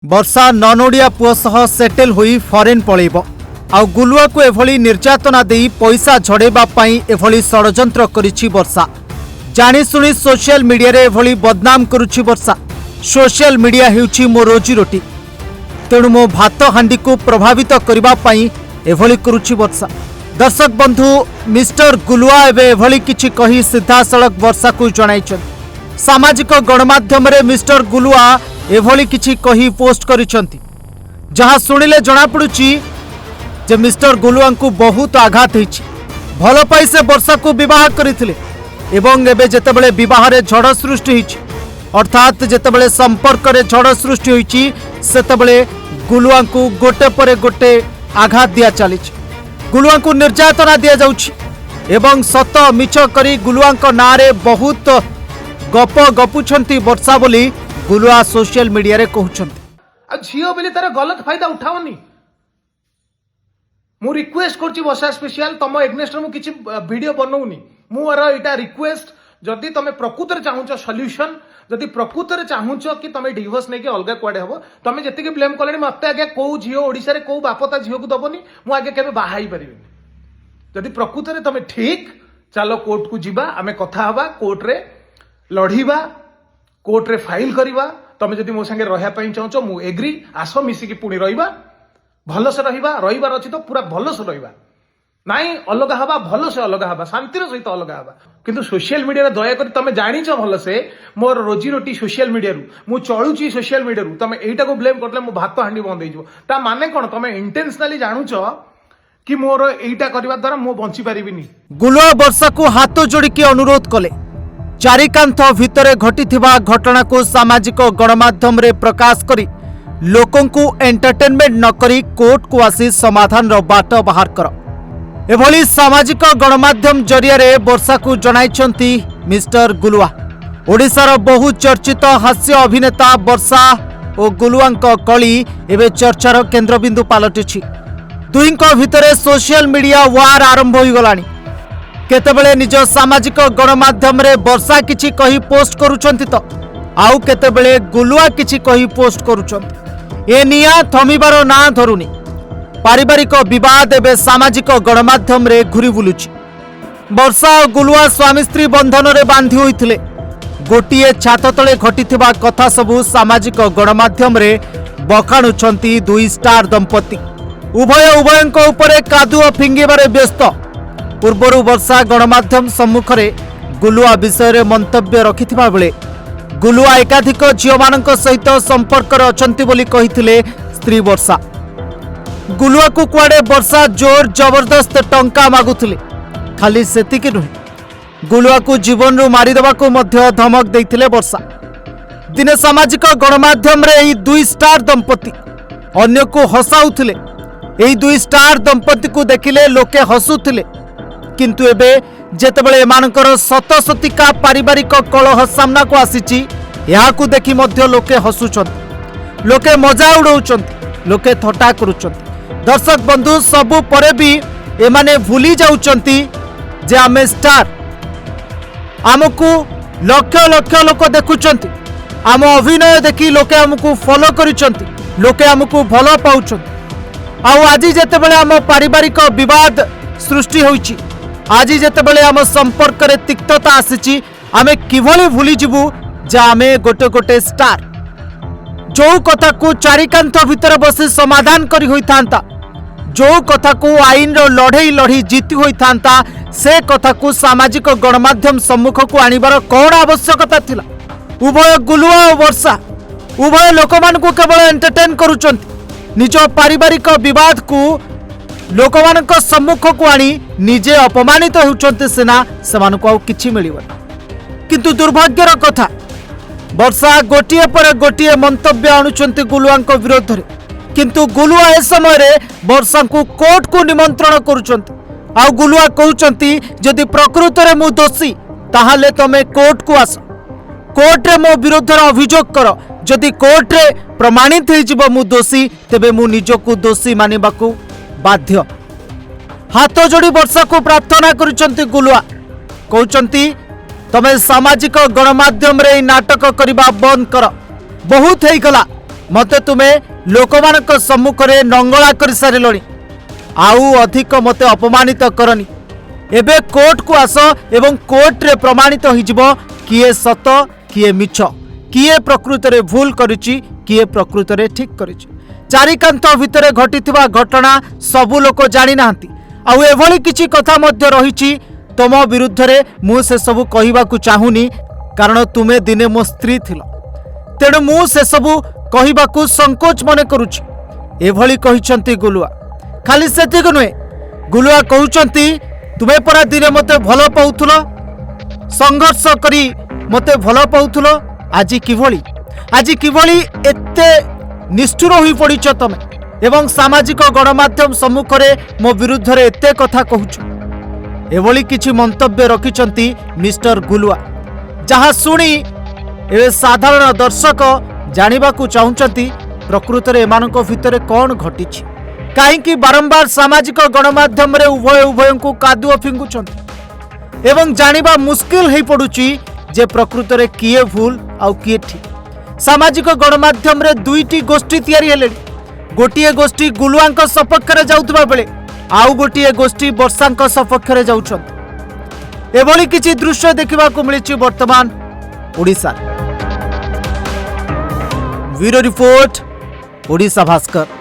वर्षा ननोडिया पुओ सह सेटेल होई फॉरेन पळेब आउ गुलुआ को एभली निर्यातना देई पैसा झड़ेबा पई एभली षडयंत्र करिछि वर्षा। जानिशुणी सोशल मीडिया रे एभली बदनाम करुछि वर्षा। सोशल मीडिया हेउछि मो रोजी रोटी, तेणु मो भात हांडी को प्रभावित करबा पई एभली करुछि वर्षा। दर्शक बंधु मिस्टर गुलुआ एबे एभली किछि कही सीधा सड़क वर्षा को जणाइछन। सामाजिक गणमाध्यम रे मिस्टर गुलुआ एभली किछि कही पोस्ट करिसंती, जहां सुनिले जणा पडुछि जे मिस्टर गुलुआ को बहुत आघात होइछि। भल पाई से वर्षा को विवाह करिथिले एवं एबे जेतेबेले विवाह रे झड़ सृष्टि होइछि, अर्थात जेतेबेले संपर्क रे झड़ सृष्टि होइछि सेतेबेले गुलुआ को गोटे परे गोटे आघात दिया चलिछि। गुलुआ को निर्यातना दिया जाउछि एवं सत मिछ करी गुलुआ को नारे बहुत गप गपुछंती वर्षा बोली गुलुआ सोशल मीडिया रे कहउछंती। झीओ बेले तार गलत फायदा उठावनी। मु रिक्वेस्ट करछि वर्षा स्पेशल तम एग्नेस्ट मु किछि वीडियो बनौनी। मोर एटा रिक्वेस्ट, जदि तमे प्रकृत रे चाहुछ सॉल्यूशन, जदि प्रकृत रे चाहुछ कि तमे डिवोर्स नै कि अलगा क्वाडे हबो, तमे जति कि ब्लेम करलेनी मते आगे को झीओ ओडिसा रे को बापता झीओ को दबनी, मु आगे केबे बाहाई परिबेनी। जदि प्रकृत रे तमे ठीक चलो कोर्ट को जिबा, आमे कथा हबा, कोर्ट रे लढीबा, कोर्ट रे फाइल करिबा। तमे जदि मो संगे रहया पई चाहुछ मु एग्री, आसो मिसी कि पुणी रहिबा, भल से रहिबार अछि तो पूरा भल से रहिबा, नाई अलग हवा, भल से अलग हवा, शांतिर सहित अलग हवा। किंतु सोशल मीडिया रे दया करी तमे जानिछ भल से मोर रोजी रोटी सोशल मीडिया रु, मु चलुची सोशल मीडिया रु, तमे एटा को ब्लेम करले मो भात हांडी बंद होइजो। ता माने कोन, तमे इंटेंशनली जानुछ कि मोर एटा करबा द्वारा मो बंची परिबिनी। गुलुआ वर्षा को हाथ जोड़ी के अनुरोध कले। चारिकांथ भितरे घटिथिबा घटना को सामाजिक गणमाध्यम रे प्रकाश करी लोकों को एंटरटेनमेंट न करी कोर्ट को आसी समाधान रो बाट बाहर कर। एभली सामाजिक गणमाध्यम जरिया रे वर्षा को जणाइछंती मिस्टर गुलुआ। ओडिशार बहु चर्चित हास्य अभिनेता वर्षा और गुलुआंक कली एबे चर्चार केंद्रबिंदु पालटिछि। दुईंक भितरे सोशल मीडिया वार आरंभ होई गलानी। केतेबेले निज सामाजिक गणमाध्यम रे वर्षा किछि कही पोस्ट करूछंती तो आउ केतेबेले गुलुआ किछि कही पोस्ट करूछंती। ए निया थमिबार ना धरुनी। पारिवारिक विवाद एवं सामाजिक गणमाध्यम रे घुरी बुलुछि। वर्षा और गुलुआ स्वामी स्त्री बंधन रे बांधी होइथिले। गोटिए छात तले घटिथिबा कथा सबु सामाजिक गणमाध्यम रे बखाणुछंती दुई स्टार दंपति। उभयंक उपरे कादुओ फिंगिबारे व्यस्त। पूर्वर वर्षा गणमाध्यम सम्मुख रे गुलुआ विषय रे मंतव्य रखिथिबा बेले गुलुआ एकाधिक झीओमानक सहित संपर्क रे अछंती बोली कहिथिले स्त्री वर्षा। गुलुआ को कुआडे वर्षा जोर जबरदस्त टंका मागुथिले। खाली सेतिकी नुहे, गुलुआ को जीवन रु मारिदेबा को मध्य धमक देइथिले वर्षा। दिने सामाजिक गणमाध्यम रे एही दुई स्टार दंपति अन्य को हसाउथिले। एही दुई स्टार दंपति को देखिले लोके हसुथिले, किंतु एबे जेतेबेले एमानकर सतसतिका पारिवारिक कलह सामना को आसीची, याकू देखि मध्य लोके हसुछंती, लोके मजा उड़ाउछंती, लोके थट्टा करूछंती। दर्शक बंधु सबु परे भी एमाने भूली जाउछंती जे आमे स्टार, आमको लक्ष लक्ष लोक देखुछंती, आम अभिनय देखि लोके आमको फॉलो करिछंती, लोके आमको भलो पाउछंती। आउ आज जेतेबेले आम पारिवारिक विवाद सृष्टि होइछि, आज जेतेबेले आम संपर्क रे तिक्तता आसीछि, आमे किभली भूली जिबु जे आमे गोटे गोटे स्टार। जो कथा को चारिकांथ भितर बसी समाधान करी होई थांता, जो कथा को आईन रो लड़ई लड़ी जीति होई थांता, से कथा को सामाजिक गणमाध्यम सम्मुख को आनिबार कौन आवश्यकता थिला। उभय गुलुआ और वर्षा उभय लोकमान को केवल एंटरटेन करूचंती। निज पारिवारिक विवाद को लोकमानक सम्मुख को आनी निजे अपमानित होउचंती सिना सेमानको आउ किछि मिलिबनी। किंतु दुर्भाग्यर कथा, वर्षा गोटिए पर गोटिए मंतव्य आणुचंती गुलुआंक विरोध रे, किंतु गुलुआ ए समय रे वर्षा को कोर्ट को निमंत्रण करूचंती। आउ गुलुआ कहउचंती जदि प्रकृत रे मु दोषी ताहाले तमे कोर्ट को आस, कोर्ट रे मो विरोध रे अभियोग कर। जदि कोर्ट रे प्रमाणित हे जिवो मु दोषी, तेबे मु निजको दोषी मानिबाकू बाध्य। हाथ जोड़ी वर्षा को प्रार्थना करूचंती गुलुआ। कहउचंती तमे सामाजिक गणमाध्यम रे नाटक करिबा बंद कर, बहुत हेई गला। मते तुमे लोकमानक सम्मुख रे नंगला कर सारिलणी आउ अधिक मते अपमानित करनी एबे कोर्ट को आस एवं कोर्ट रे प्रमाणित होइजिबो किए सत किए मिछ किए प्रकृत रे भूल करिछि किए प्रकृत रे ठीक करिछि चारिकांत भितरे घटिथिबा घटना सबु लोक जानि नांती आउ एभली किछि कथा मध्य रहिछि तम विरुद्ध रे मु से सबु कहिबाकू चाहुनी कारण तुमे दिने मो स्त्री थिलो तेणु मु से सबु कहिबाकू संकोच मने करुछि एभली कहिसंती गुलुआ खाली सेतिक नुहे गुलुआ कहउचंती तुमे परा दिने मते भलो पाउथुलो संघर्ष करी मते भलो पाउथुलो आज किभली एते निष्ठुर होई पड़िछ तमे एवं सामाजिक गणमाध्यम सम्मुख रे मो विरुद्ध रे एते कथा कहउछु एभली किछि मंतव्य रखिचंती मिस्टर गुलुआ जहा सुनी ए साधारण दर्शक जानिबाकू चाहुचंती प्रकृत रे एमानक भितरे कोन घटिछि काहेकि बारंबार सामाजिक गणमाध्यम रे उभय को कादुओ फिंगुचंती एवं जानिबा मुश्किल हेई पड़ुछि जे प्रकृत रे किए भूल आउ किए ठीक सामाजिक गणमाध्यम रे दुईटी गोष्ठी तैयारी हेले गोटिए गोष्ठी गुलुआंक सपक्ष रे जाउतबा बेले आउ गोटिए गोष्ठी वर्षांक सपक्ष रे जाउछंती एभली किछि दृश्य देखिबाकू मिलिछि वर्तमान ओडिसा ब्यूरो रिपोर्ट ओडिशा भास्कर।